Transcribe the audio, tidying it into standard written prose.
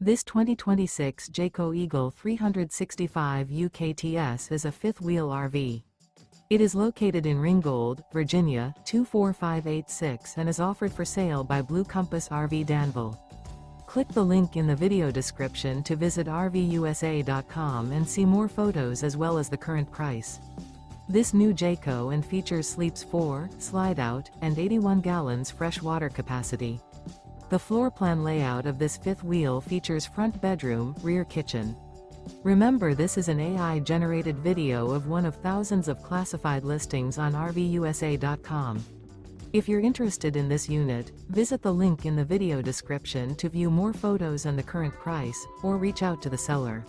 This 2026 Jayco Eagle 365 UKTS is a fifth-wheel RV. It is located in Ringgold, Virginia, 24586 and is offered for sale by Blue Compass RV Danville. Click the link in the video description to visit RVUSA.com and see more photos as well as the current price. This new Jayco and features sleeps 4, Slideout, and 81 gallons fresh water capacity. The floor plan layout of this fifth wheel features front bedroom, rear kitchen. Remember, this is an AI-generated video of one of thousands of classified listings on RVUSA.com. If you're interested in this unit, visit the link in the video description to view more photos and the current price, or reach out to the seller.